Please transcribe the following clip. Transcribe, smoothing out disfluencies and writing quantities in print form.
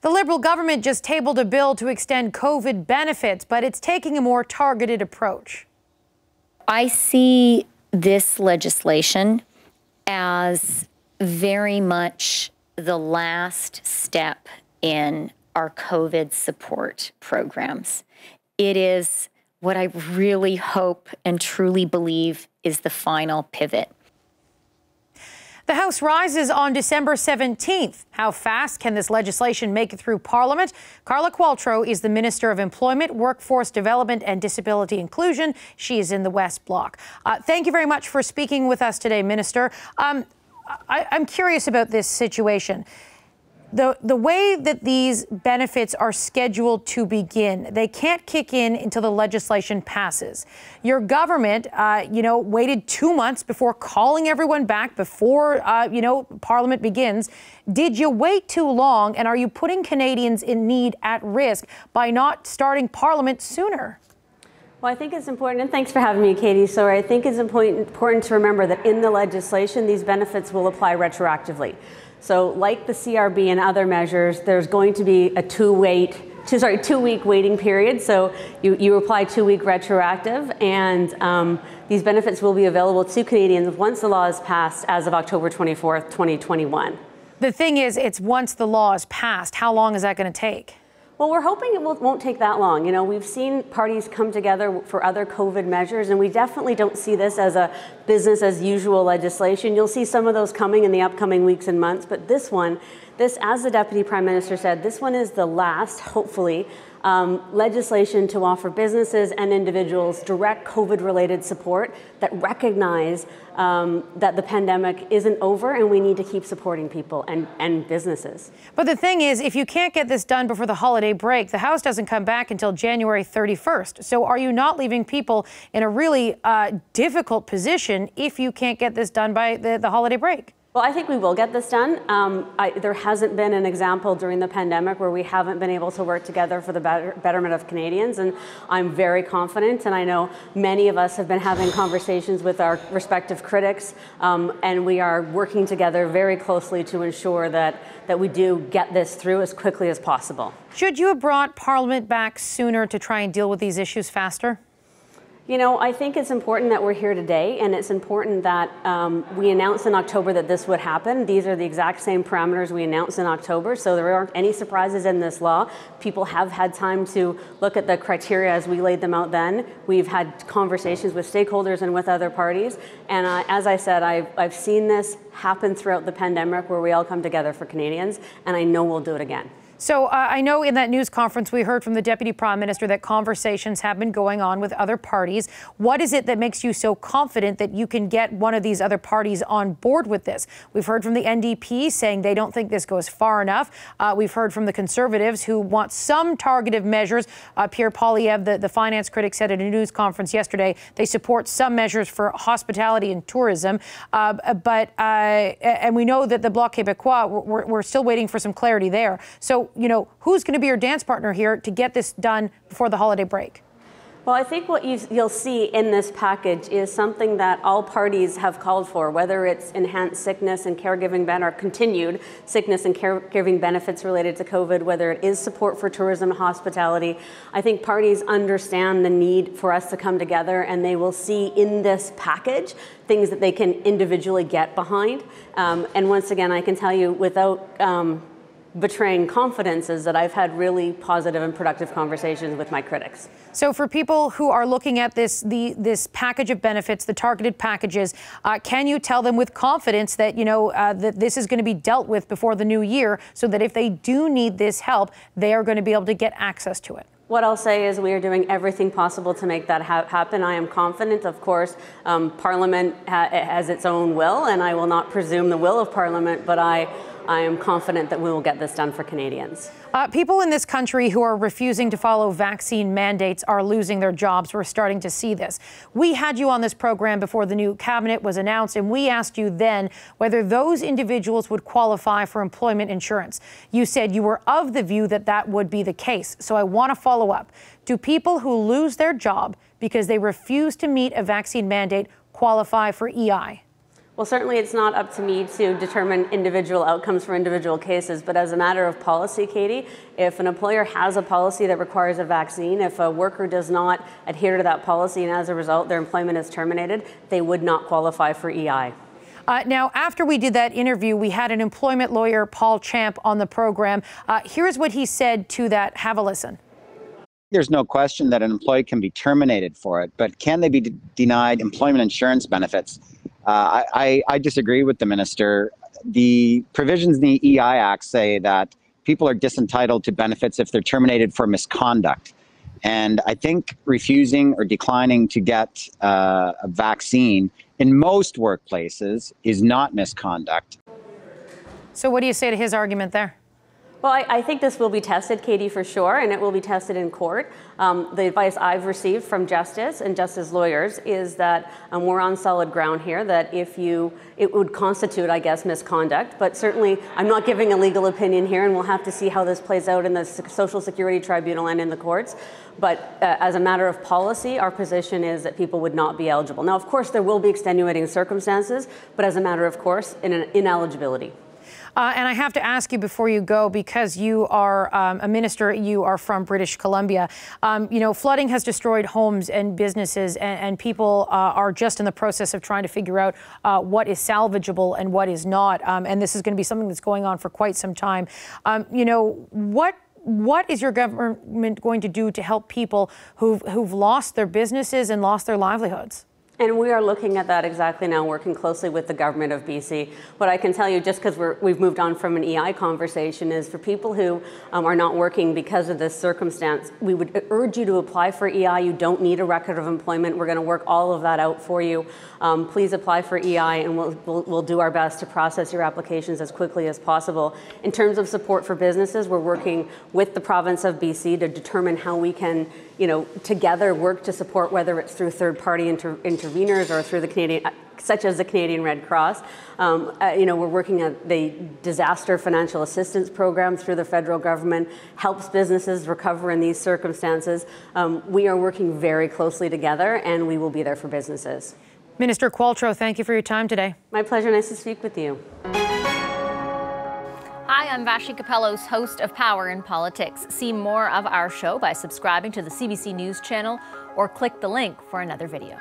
The Liberal government just tabled a bill to extend COVID benefits, but it's taking a more targeted approach. I see this legislation as very much the last step in our COVID support programs. It is what I really hope and truly believe is the final pivot. The House rises on December 17th. How fast can this legislation make it through Parliament? Carla Qualtrough is the Minister of Employment, Workforce Development and Disability Inclusion. She is in the West Block. Thank you very much for speaking with us today, Minister. I'm curious about this situation. The way that these benefits are scheduled to begin, they can't kick in until the legislation passes. Your government, waited 2 months before calling everyone back before, Parliament begins. Did you wait too long? And are you putting Canadians in need at risk by not starting Parliament sooner? Well, I think it's important, and thanks for having me, Katie. So I think it's important to remember that in the legislation, these benefits will apply retroactively. So like the CRB and other measures, there's going to be a two-week waiting period. So you apply 2-week retroactive, and these benefits will be available to Canadians once the law is passed as of October 24th, 2021. The thing is, it's once the law is passed. How long is that going to take? Well, we're hoping it won't take that long. You know, we've seen parties come together for other COVID measures, and we definitely don't see this as a business as usual legislation. You'll see some of those coming in the upcoming weeks and months, but this, as the Deputy Prime Minister said, this one is the last, hopefully, legislation to offer businesses and individuals direct COVID-related support that recognize that the pandemic isn't over and we need to keep supporting people and businesses. But the thing is, if you can't get this done before the holiday break, the House doesn't come back until January 31st. So are you not leaving people in a really difficult position if you can't get this done by the holiday break? Well, I think we will get this done. There hasn't been an example during the pandemic where we haven't been able to work together for the betterment of Canadians, and I'm very confident, and I know many of us have been having conversations with our respective critics, and we are working together very closely to ensure that we do get this through as quickly as possible. Should you have brought Parliament back sooner to try and deal with these issues faster? You know, I think it's important that we're here today, and it's important that we announced in October that this would happen. These are the exact same parameters we announced in October, so there aren't any surprises in this law. People have had time to look at the criteria as we laid them out then. We've had conversations with stakeholders and with other parties, and as I said, I've seen this happen throughout the pandemic where we all come together for Canadians, and I know we'll do it again. So I know in that news conference we heard from the Deputy Prime Minister that conversations have been going on with other parties. What is it that makes you so confident that you can get one of these other parties on board with this? We've heard from the NDP saying they don't think this goes far enough. We've heard from the Conservatives who want some targeted measures. Pierre Poilievre, the finance critic, said at a news conference yesterday they support some measures for hospitality and tourism. And we know that the Bloc Québécois, we're still waiting for some clarity there. So, you know, who's going to be your dance partner here to get this done before the holiday break? Well, I think what you'll see in this package is something that all parties have called for, whether it's enhanced sickness and caregiving or continued sickness and caregiving benefits related to COVID, whether it is support for tourism and hospitality. I think parties understand the need for us to come together, and they will see in this package things that they can individually get behind. And once again, I can tell you without betraying confidences that I've had really positive and productive conversations with my critics. So for people who are looking at this package of benefits, the targeted packages, can you tell them with confidence that, that this is going to be dealt with before the new year so that if they do need this help, they are going to be able to get access to it? What I'll say is we are doing everything possible to make that happen. I am confident, of course, Parliament has its own will, and I will not presume the will of Parliament, but I am confident that we will get this done for Canadians. People in this country who are refusing to follow vaccine mandates are losing their jobs. We're starting to see this. We had you on this program before the new cabinet was announced, and we asked you then whether those individuals would qualify for employment insurance. You said you were of the view that that would be the case. So I want to follow up. Do people who lose their job because they refuse to meet a vaccine mandate qualify for EI? Well, certainly it's not up to me to determine individual outcomes for individual cases, but as a matter of policy, Katie, if an employer has a policy that requires a vaccine, if a worker does not adhere to that policy and as a result their employment is terminated, they would not qualify for EI. Now, after we did that interview, we had an employment lawyer, Paul Champ, on the program. Here's what he said to that. Have a listen. There's no question that an employee can be terminated for it, but can they be denied employment insurance benefits? I disagree with the minister. The provisions in the EI Act say that people are disentitled to benefits if they're terminated for misconduct. And I think refusing or declining to get a vaccine in most workplaces is not misconduct. So what do you say to his argument there? Well, I think this will be tested, Katie, for sure, and it will be tested in court. The advice I've received from justice and justice lawyers is that we're on solid ground here, that it would constitute, I guess, misconduct. But certainly, I'm not giving a legal opinion here, and we'll have to see how this plays out in the Social Security Tribunal and in the courts. But as a matter of policy, our position is that people would not be eligible. Now, of course, there will be extenuating circumstances, but as a matter of course, ineligibility. And I have to ask you before you go, because you are a minister, you are from British Columbia. You know, flooding has destroyed homes and businesses, and people are just in the process of trying to figure out what is salvageable and what is not. And this is going to be something that's going on for quite some time. You know, what is your government going to do to help people who've lost their businesses and lost their livelihoods? And we are looking at that exactly now, working closely with the government of BC. What I can tell you, just because we've moved on from an EI conversation, is for people who are not working because of this circumstance, we would urge you to apply for EI. You don't need a record of employment. We're going to work all of that out for you. Please apply for EI, and we'll do our best to process your applications as quickly as possible. In terms of support for businesses, we're working with the province of BC to determine how we can, you know, together work to support, whether it's through third-party interveners or through the Canadian, such as the Canadian Red Cross. You know, we're working at the Disaster Financial Assistance Program through the federal government, helps businesses recover in these circumstances. We are working very closely together, and we will be there for businesses. Minister Qualtrough, thank you for your time today. My pleasure. Nice to speak with you. Hi, I'm Vashi Capellos, host of Power in Politics. See more of our show by subscribing to the CBC News channel or click the link for another video.